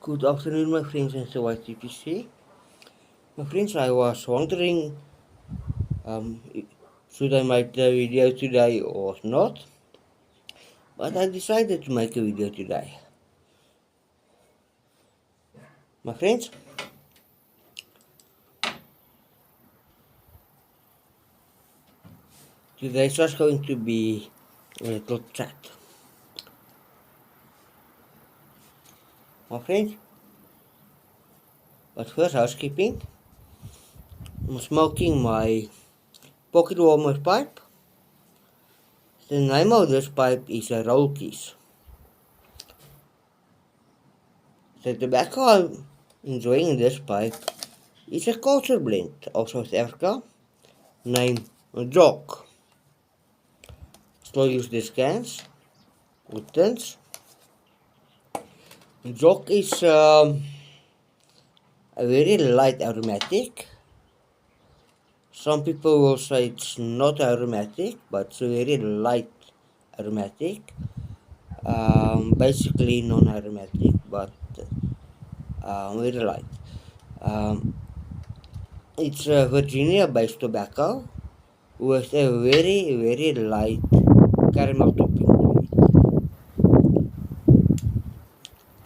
Good afternoon, my friends and YTPC. My friends, I was wondering should I make the video today or not, but I decided to make a video today. My friends, today's just going to be a little chat. My friends, but first housekeeping. I'm smoking my pocket warmer pipe. The name of this pipe is a Rollkeys. The tobacco I'm enjoying in this pipe is a culture blend of South Africa named Jock. Still use these cans with tins. Jock is a very light aromatic. Some people will say it's not aromatic, but it's a very light aromatic. Basically non-aromatic, but very light. It's a Virginia-based tobacco with a very light caramel topping.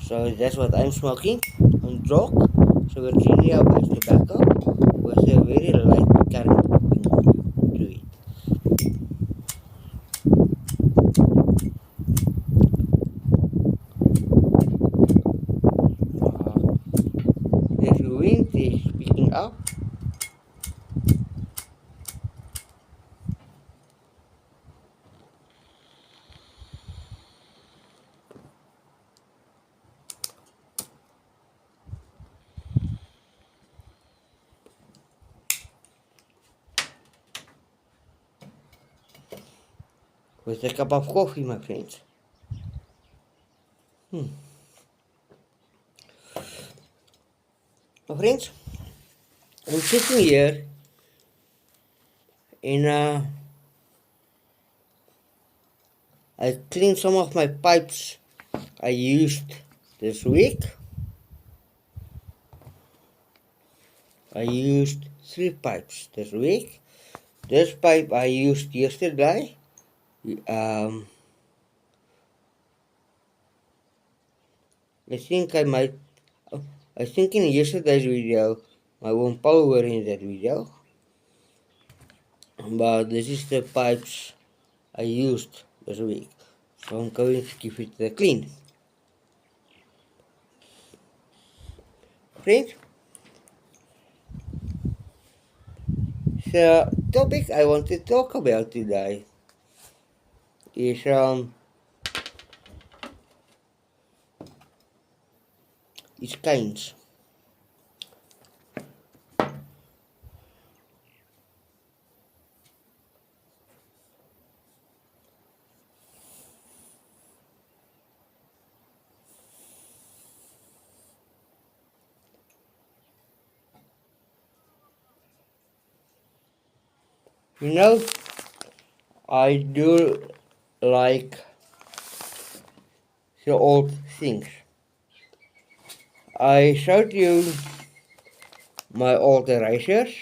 So that's what I'm smoking on Jock. So Virginia-based tobacco with a very light caramel topping to it. The wind is picking up. With a cup of coffee, my friends. My friends, I'm sitting here and I cleaned some of my pipes I used this week. I used 3 pipes this week. This pipe I used yesterday. I think in yesterday's video, I won't power in that video. But this is the pipes I used this week. So I'm going to keep it clean. Friends, the topic I want to talk about today is canes. You know, I do like the old things. I showed you my old erasers.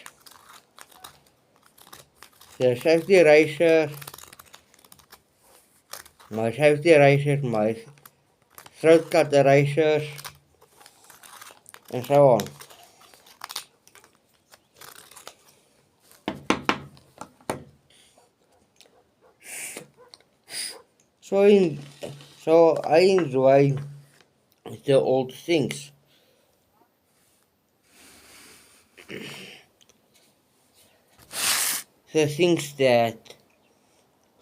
The safety eraser, my throat cut erasers, and so on. So I enjoy the old things. The things that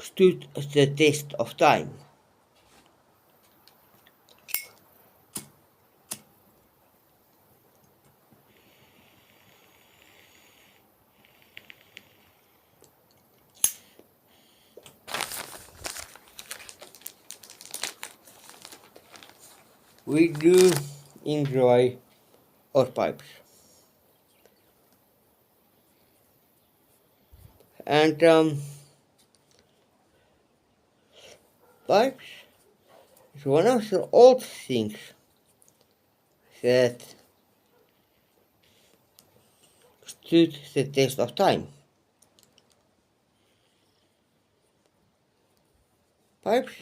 stood the test of time. We do enjoy our pipes. And pipes is one of the old things that stood the test of time. Pipes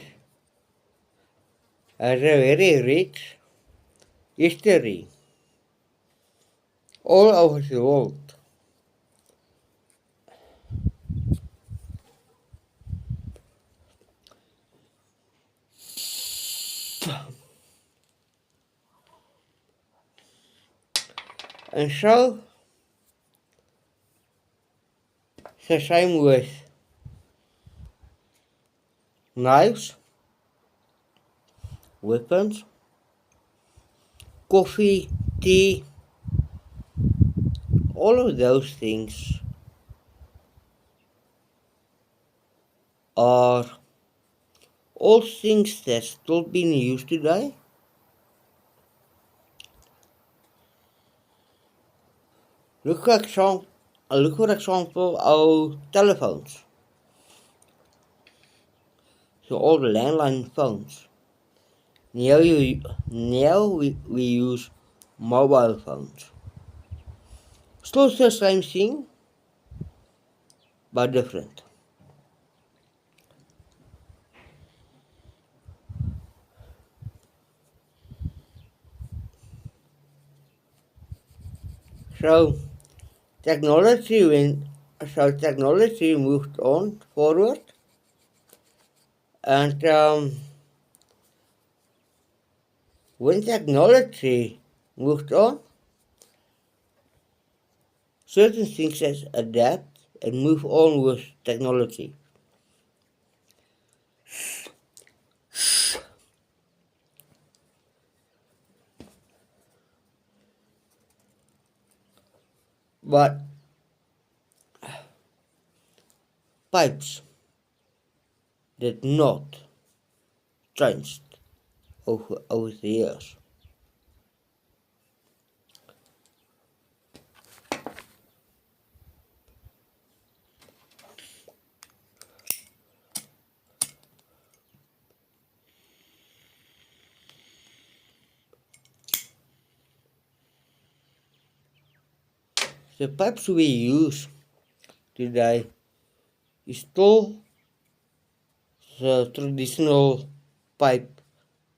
has a very rich history all over the world. And so, the same with knives, weapons, coffee, tea, all of those things are all things that still being used today. Look for example our telephones. So all the landline phones. Now we use mobile phones. Still the same thing, but different. So technology moved on forward, and when technology moved on, certain things has adapt and move on with technology. But pipes did not change over the years. The pipes we use today is still the traditional pipe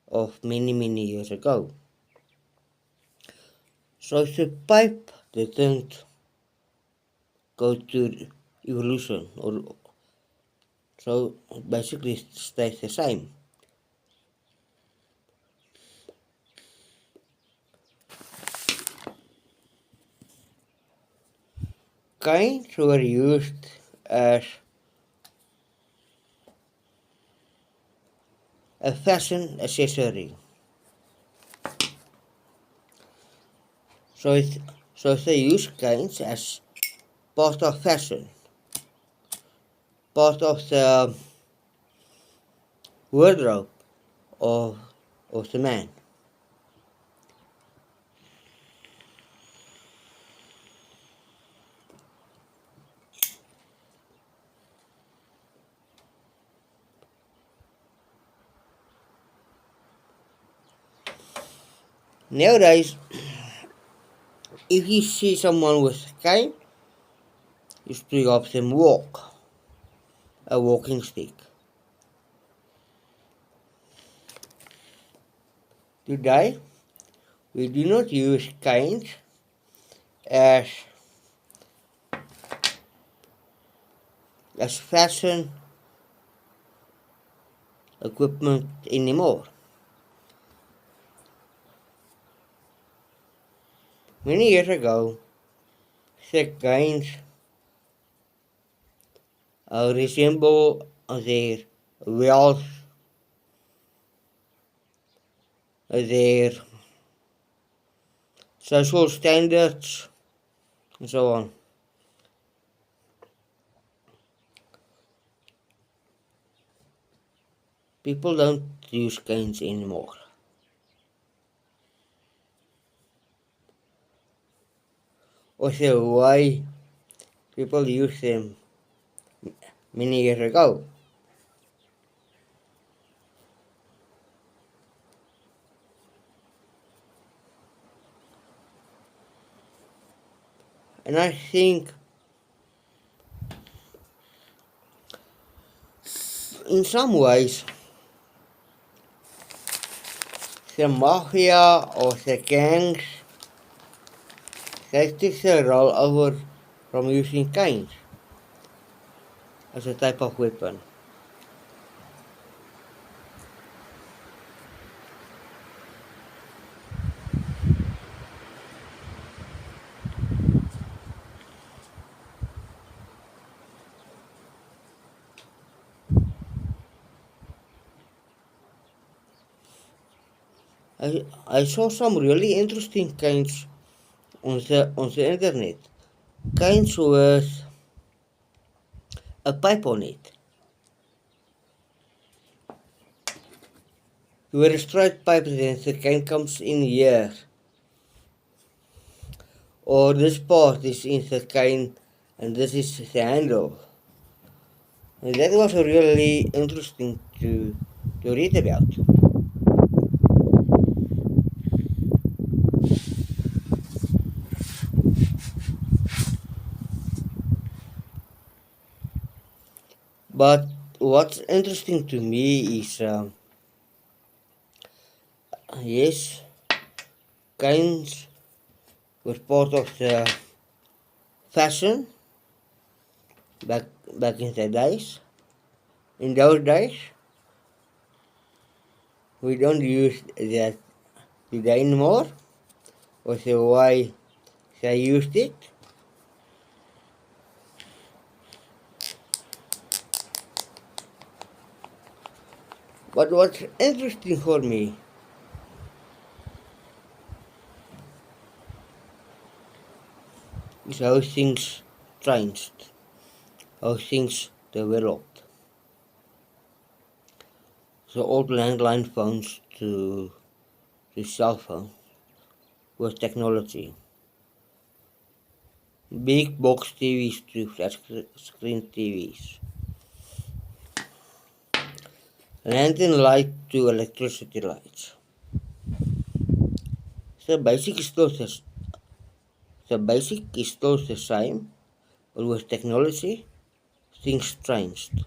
of many years ago. So the pipe didn't go to evolution, or so it basically stays the same. Canes were used as a fashion accessory. So they use canes as part of fashion, part of the wardrobe of, of the man. Nowadays, if you see someone with a cane, you still help them walk, a walking stick. Today, we do not use canes as fashion equipment anymore. Many years ago, the canes resemble their wealth, their social standards, and so on. People don't use canes anymore. Also, why people use them many years ago. And I think in some ways the mafia or the gangs, they take the role over from using canes as a type of weapon. I saw some really interesting canes on the internet. Canes with a pipe on it. Where a straight pipe, then the cane comes in here. Or this part is in the cane and this is the handle. And that was really interesting to read about. But what's interesting to me is, yes, canes were part of the fashion back back in the days. In those days, we don't use that today anymore. Was the why they used it. But what's interesting for me is how things changed, how things developed. The old landline phones to cell phone with technology. Big box TVs to flat screen TVs. Lantern light to electricity lights. The basic is still the same, but with technology, things changed.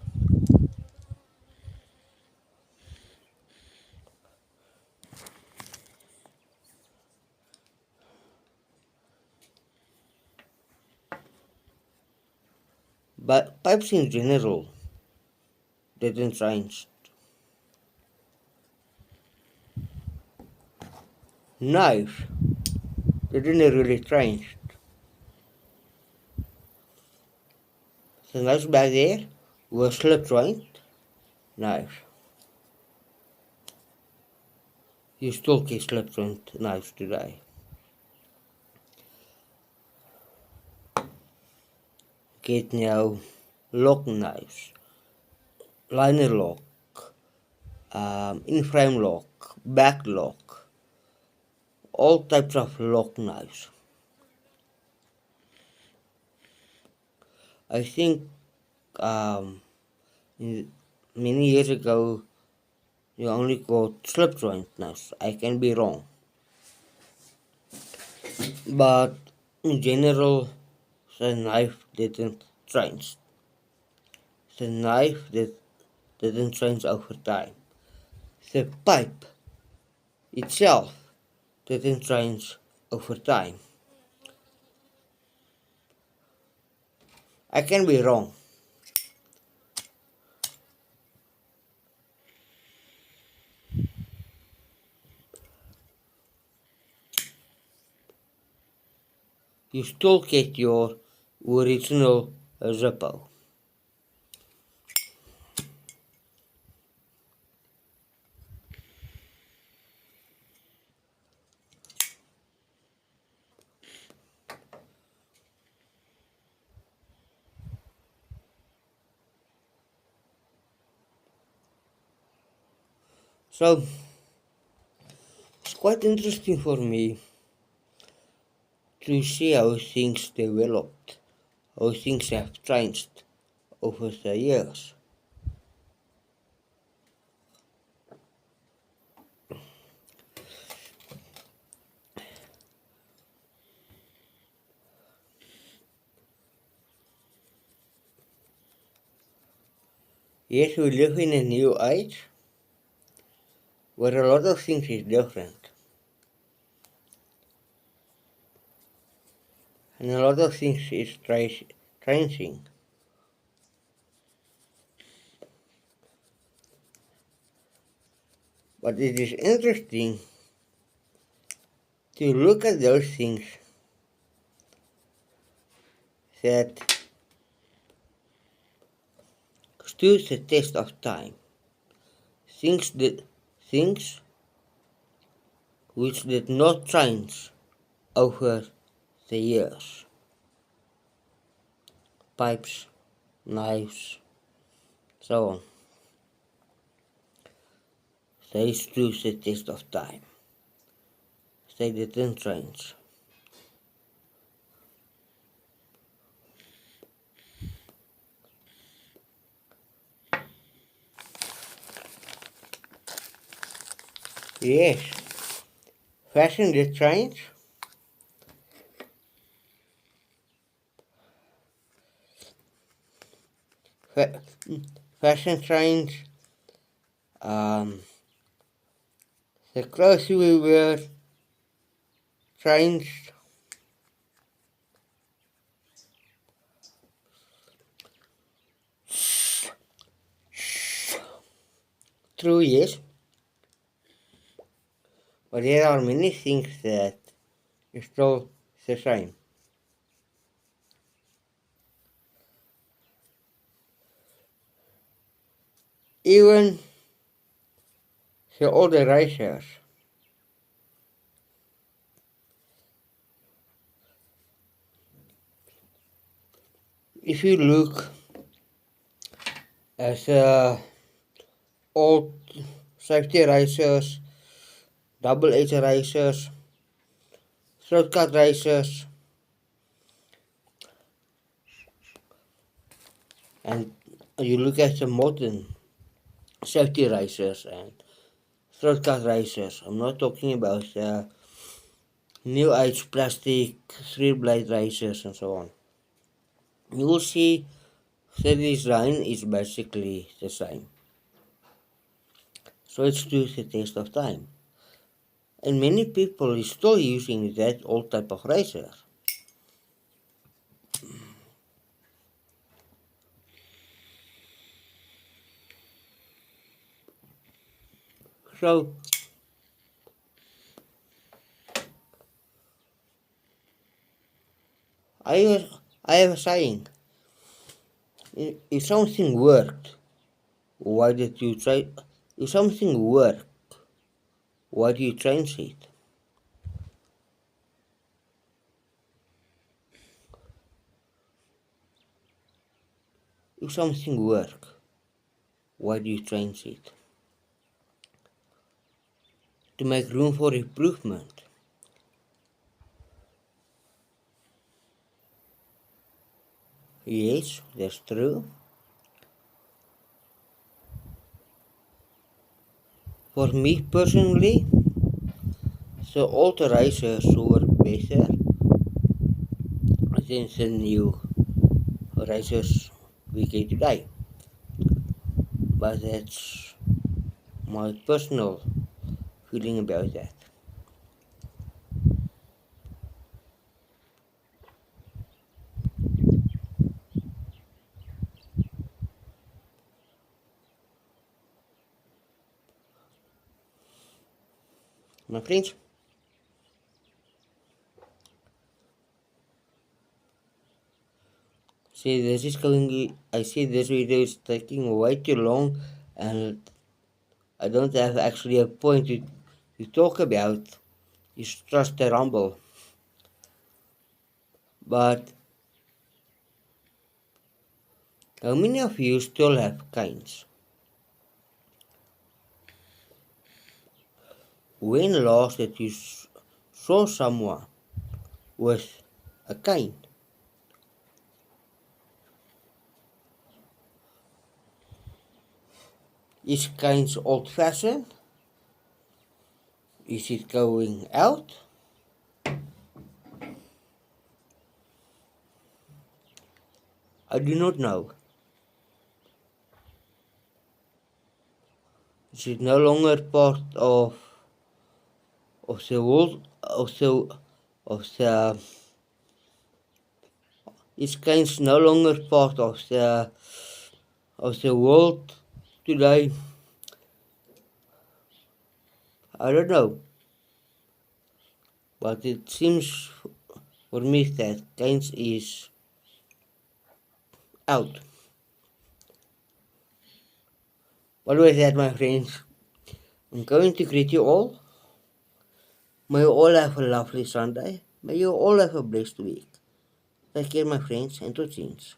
But pipes in general didn't change. Knives didn't really change. The knives back there were slip joint knives. You still get slip joint knives today. Get now lock knives, liner lock, in-frame lock, back lock, all types of lock knives. I think um, many years ago you only got slip joint knives. I can be wrong, but in general, the knife didn't change. The knife didn't change over time. The pipe itself didn't change over time. I can be wrong. You still get your original Zippo. So it's quite interesting for me to see how things developed, how things have changed over the years. Yes, we live in a new age where a lot of things is different. And a lot of things is changing. But it is interesting to look at those things that stood the test of time. Things which did not change over the years. Pipes, knives, so on. They stood the test of time. They didn't change. Yes, fashion did change. Fa- Fashion change. The clothes we wear changed. True, yes, but there are many things that are still the same. Even the older racers. If you look at old safety racers, double H racers, shortcut racers, and you look at the modern safety racers and shortcut racers. I'm not talking about new age plastic, three blade racers and so on. You will see the design is basically the same. So it's to the test of time. And many people is still using that old type of racer. So I have a saying. If something worked, why did you try? If something worked, why do you change it? If something worked, why do you change it? To make room for improvement. Yes, that's true. For me personally, the old racers work better than the new racers we get today. But that's my personal feeling about that. My friends, see this is going. I see this video is taking way too long, and I don't have actually a point to talk about. It's just a rumble. But how many of you still have canes? When last that you saw someone with a cane? Is canes old fashioned? Is it going out? I do not know. It is no longer part of the world of the it's kind of no longer part of the world today. I don't know, but it seems for me that Keynes is out. But with that, my friends, I'm going to greet you all. May you all have a lovely Sunday. May you all have a blessed week. Take care, my friends, and tot ziens.